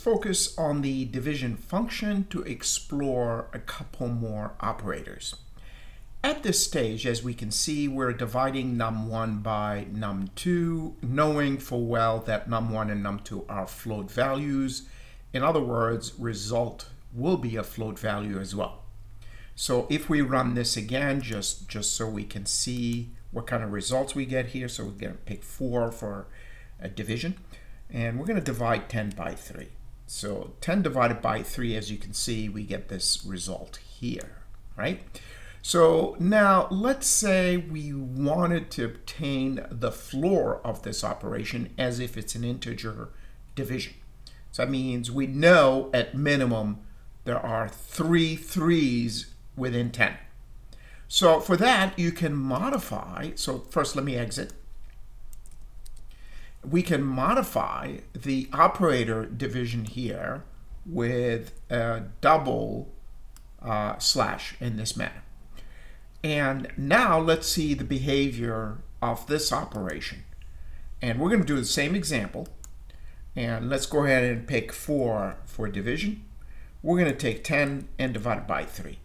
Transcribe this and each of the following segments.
focus on the division function to explore a couple more operators. At this stage, as we can see, we're dividing num1 by num2, knowing full well that num1 and num2 are float values. In other words, result will be a float value as well. So if we run this again, just so we can see what kind of results we get here. So we're going to pick 4 for a division. And we're going to divide 10 by 3. So 10 divided by 3, as you can see, we get this result here, right? So now let's say we wanted to obtain the floor of this operation as if it's an integer division. So that means we know at minimum there are 3 3s within 10. So for that, you can modify. So first, let me exit. We can modify the operator division here with a double slash in this manner. And now let's see the behavior of this operation. And we're going to do the same example. And let's go ahead and pick 4 for division. We're going to take 10 and divide it by 3.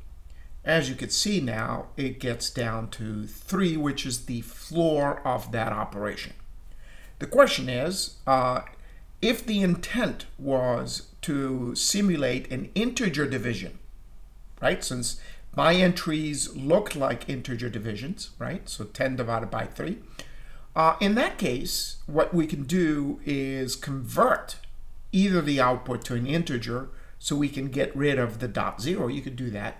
As you can see now, it gets down to 3, which is the floor of that operation. The question is, if the intent was to simulate an integer division, right? Since my entries look like integer divisions, right? So 10 divided by 3. In that case, what we can do is convert either the output to an integer so we can get rid of the dot zero. You could do that.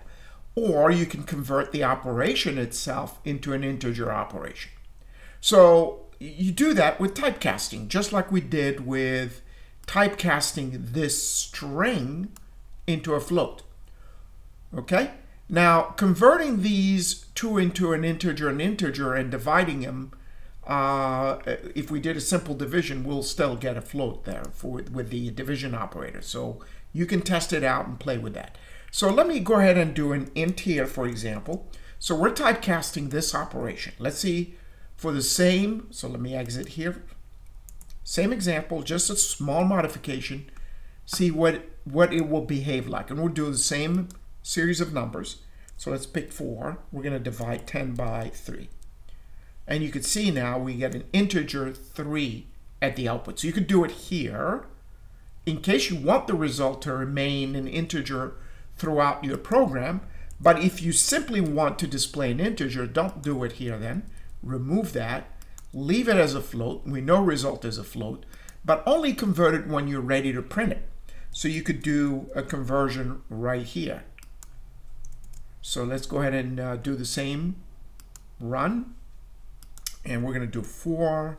Or you can convert the operation itself into an integer operation. So you do that with typecasting, just like we did with typecasting this string into a float. Okay? Now, converting these two into an integer and dividing them, if we did a simple division, we'll still get a float there with the division operator. So you can test it out and play with that. So let me go ahead and do an int here, for example. So we're typecasting this operation. Let's see for the same, so let me exit here. Same example, just a small modification. See what it will behave like. And we'll do the same series of numbers. So let's pick 4. We're going to divide 10 by 3. And you can see now we get an integer 3 at the output. So you could do it here in case you want the result to remain an integer throughout your program. But if you simply want to display an integer, don't do it here then. Remove that. Leave it as a float. We know result is a float, but only convert it when you're ready to print it. So you could do a conversion right here. So let's go ahead and do the same run. And we're going to do 4.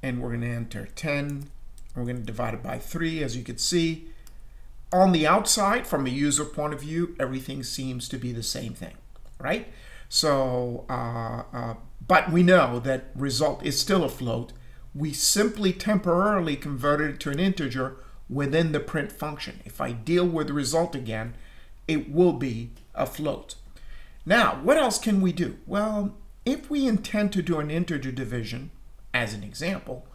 And we're going to enter 10. We're going to divide it by 3, as you can see. On the outside, from a user point of view, everything seems to be the same thing, right? So, but we know that result is still a float. We simply temporarily converted it to an integer within the print function. If I deal with the result again, it will be a float. Now, what else can we do? Well, if we intend to do an integer division, as an example,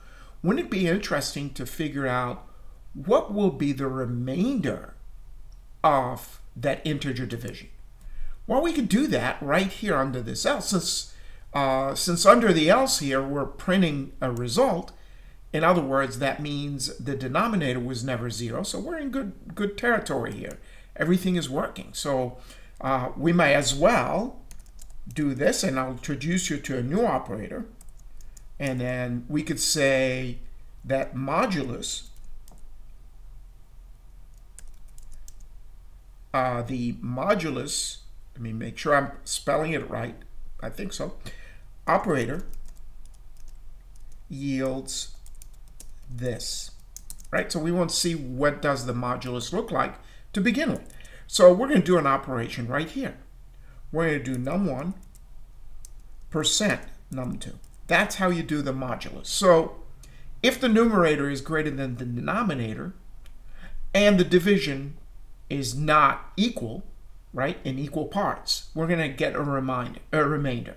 wouldn't it be interesting to figure out what will be the remainder of that integer division? Well, we could do that right here under this else. Since under the else here, we're printing a result. In other words, that means the denominator was never 0. So we're in good territory here. Everything is working. So we may as well do this, and I'll introduce you to a new operator. And then we could say that modulus, the modulus, let me make sure I'm spelling it right. I think so. Operator yields this, right? So we want to see what does the modulus look like to begin with. So we're going to do an operation right here. We're going to do num1 percent num2. That's how you do the modulus. So if the numerator is greater than the denominator and the division is not equal, right, in equal parts, we're going to get a remainder.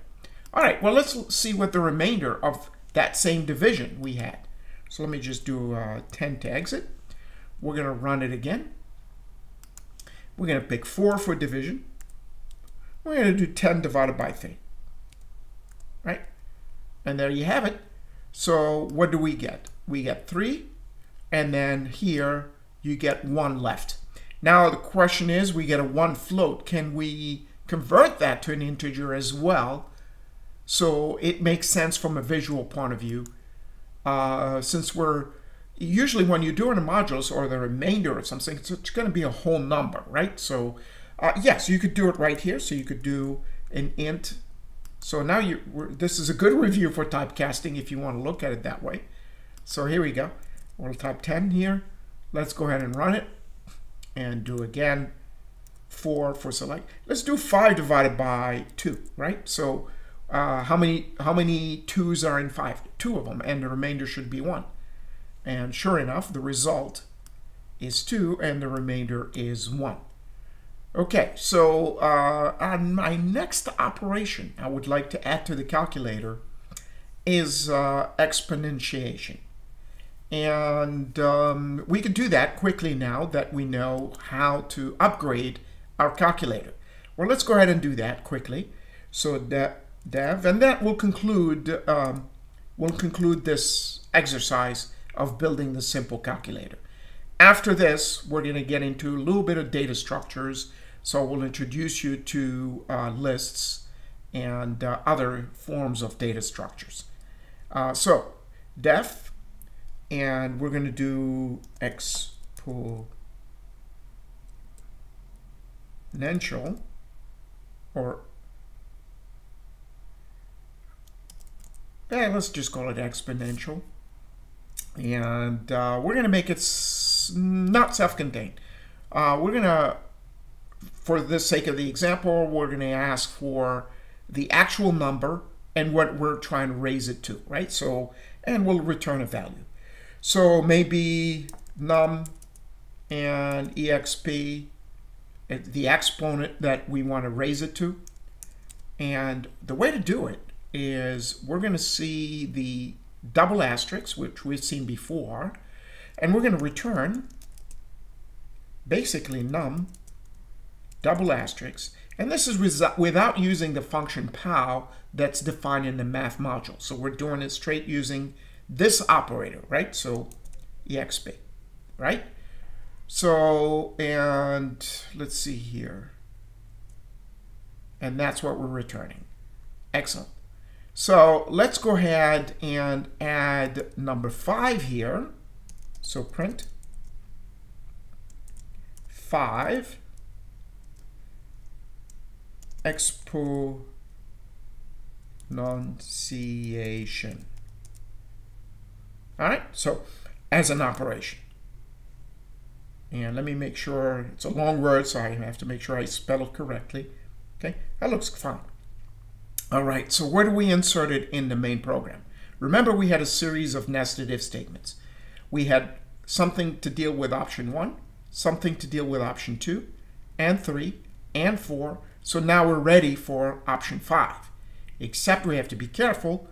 All right, well, let's see what the remainder of that same division we had. So let me just do 10 to exit. we're going to run it again. We're going to pick 4 for division. We're going to do 10 divided by 3. Right? And there you have it. So what do we get? We get 3, and then here you get 1 left. Now the question is, we get a 1 float. Can we convert that to an integer as well, so it makes sense from a visual point of view? Since we're usually, when you're doing a modulus or the remainder of something, it's going to be a whole number, right? So yes, you could do it right here. So you could do an int. So now this is a good review for typecasting if you want to look at it that way. So here we go. We'll type 10 here. Let's go ahead and run it and do again 4 for select. Let's do 5 divided by 2, right? So how many 2's are in 5? 2 of them, and the remainder should be 1. And sure enough, the result is 2, and the remainder is 1. Okay, so on my next operation I would like to add to the calculator is exponentiation. And we could do that quickly now that we know how to upgrade our calculator. Well, let's go ahead and do that quickly. So dev, and that will conclude this exercise of building the simple calculator. After this, we're going to get into a little bit of data structures. So we'll introduce you to lists and other forms of data structures. So def, and we're going to do exponential, or let's just call it exponential. And we're going to make it not self-contained. We're going to, for the sake of the example, we're going to ask for the actual number and what we're trying to raise it to, right? So, and we'll return a value. So maybe num and exp, the exponent that we want to raise it to. And the way to do it is we're going to see the double asterisk, which we've seen before, and we're going to return basically num double asterisk, and this is without using the function pow that's defined in the math module. So we're doing it straight using this operator, right? So exp, right? So, and let's see here, and that's what we're returning. Excellent. So let's go ahead and add number 5 here. So print 5 exponentiation. All right, so as an operation. And let me make sure, it's a long word, so I have to make sure I spell it correctly. Okay, that looks fine. All right, so where do we insert it in the main program? Remember, we had a series of nested if statements. We had something to deal with option 1, something to deal with option 2, and 3, and 4. So now we're ready for option 5. Except we have to be careful.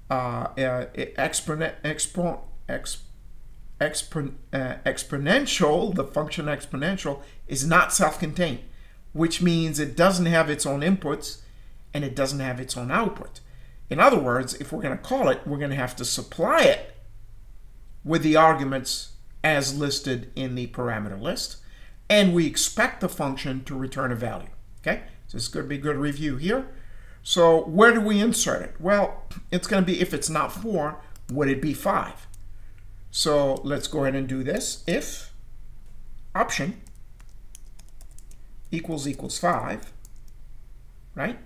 Exponential, the function exponential, is not self-contained, which means it doesn't have its own inputs and it doesn't have its own output. In other words, if we're going to call it, we're going to have to supply it with the arguments as listed in the parameter list, and we expect the function to return a value. Okay, so this is going to be a good review here. So where do we insert it? Well, it's going to be, if it's not 4, would it be 5? So let's go ahead and do this. If option equals 5, right?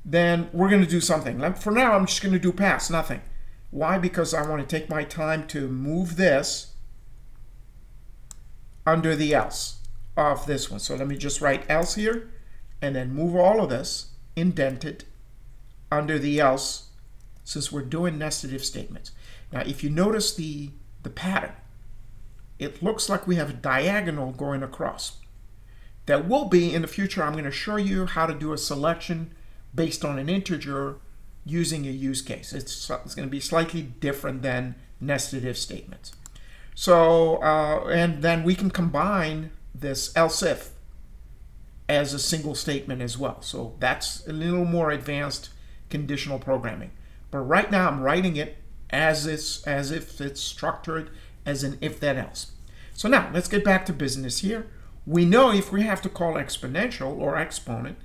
Then we're going to do something. For now, I'm just going to do pass, nothing. Why? Because I want to take my time to move this under the else of this one. So let me just write else here, and then move all of this indented under the else, since we're doing nested if statements. Now, if you notice the pattern, it looks like we have a diagonal going across. There will be, in the future, I'm going to show you how to do a selection based on an integer using a use case. It's going to be slightly different than nested if statements. So, and then we can combine this else if as a single statement as well. So that's a little more advanced conditional programming. But right now I'm writing it as if it's structured as an if then else. So now let's get back to business here. We know if we have to call exponential or exponent,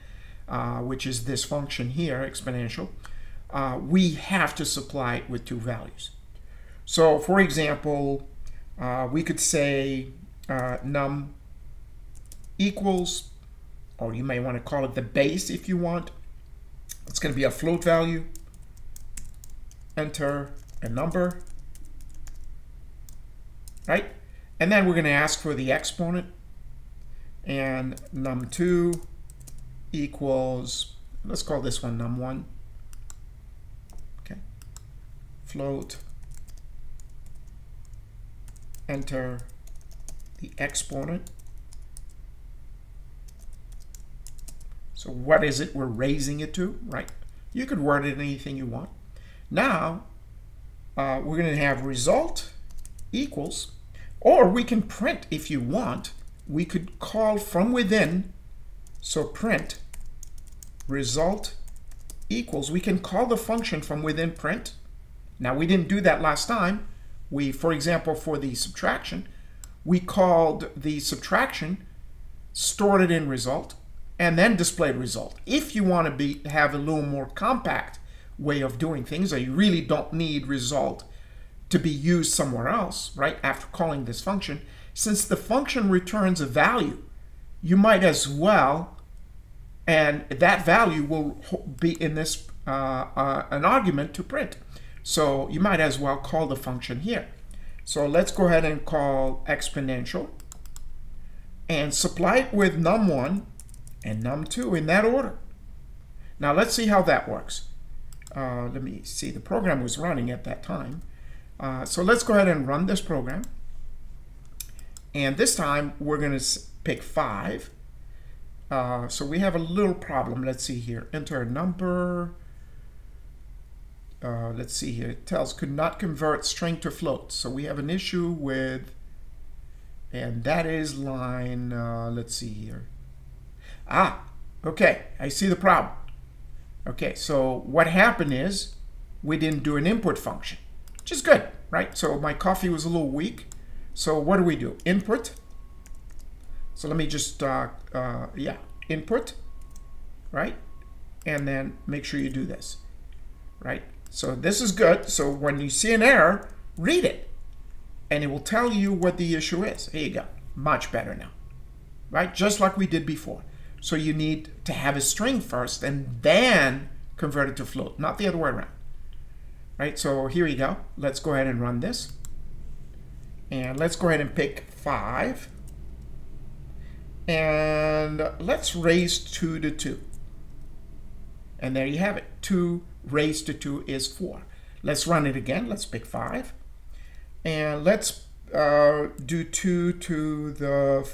which is this function here, exponential, we have to supply it with two values. So for example, we could say num equals, or you may want to call it the base if you want. It's going to be a float value. Enter a number, right? And then we're going to ask for the exponent, and num2 equals, let's call this one num1. Okay, float, enter the exponent. So what is it we're raising it to, right? You could word it anything you want. Now, we're going to have result equals, or we can print if you want. We could call from within, so print result equals. We can call the function from within print. Now, we didn't do that last time. For example, for the subtraction, we called the subtraction, stored it in result, and then displayed result. If you want to have a little more compact way of doing things, or you really don't need result to be used somewhere else, right, after calling this function, since the function returns a value, you might as well, and that value will be in this an argument to print. So you might as well call the function here. So let's go ahead and call exponential and supply it with num1 and num2 in that order. Now let's see how that works. Let me see, the program was running at that time. So let's go ahead and run this program. And this time we're going to pick 5. So we have a little problem. Let's see here. Enter a number. Let's see here. It tells could not convert string to float. So we have an issue with, and that is line, let's see here. Okay, I see the problem. Okay, so what happened is we didn't do an input function, which is good, right? So my coffee was a little weak. So what do we do? Input. So let me just, input, right? And then make sure you do this, right? So this is good. So when you see an error, read it, and it will tell you what the issue is. Here you go. Much better now, right? Just like we did before. So you need to have a string first and then convert it to float, not the other way around, right? So here we go. Let's go ahead and run this. And let's go ahead and pick 5. And let's raise 2 to 2. And there you have it. 2 raised to 2 is 4. Let's run it again. Let's pick 5. And let's do 2 to the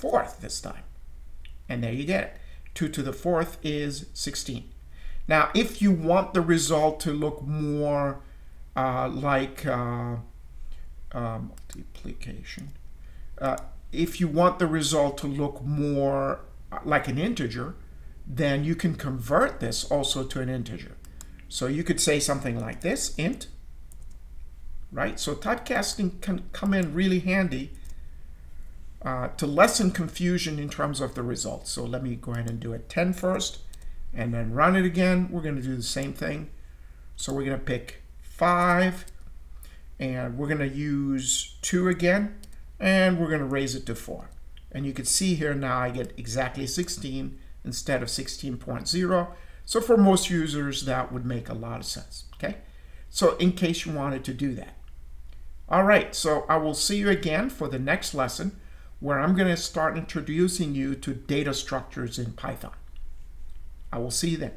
4th this time. And there you get it. 2 to the 4th is 16. Now, if you want the result to look more like multiplication, if you want the result to look more like an integer, then you can convert this also to an integer. So you could say something like this, int, right? So typecasting can come in really handy to lessen confusion in terms of the results. So let me go ahead and do it 10 first, and then run it again. We're going to do the same thing. So we're going to pick 5, and we're going to use 2 again, and we're going to raise it to 4. And you can see here now I get exactly 16 instead of 16.0. So for most users, that would make a lot of sense, okay? So in case you wanted to do that. All right, so I will see you again for the next lesson, where I'm going to start introducing you to data structures in Python. I will see you then.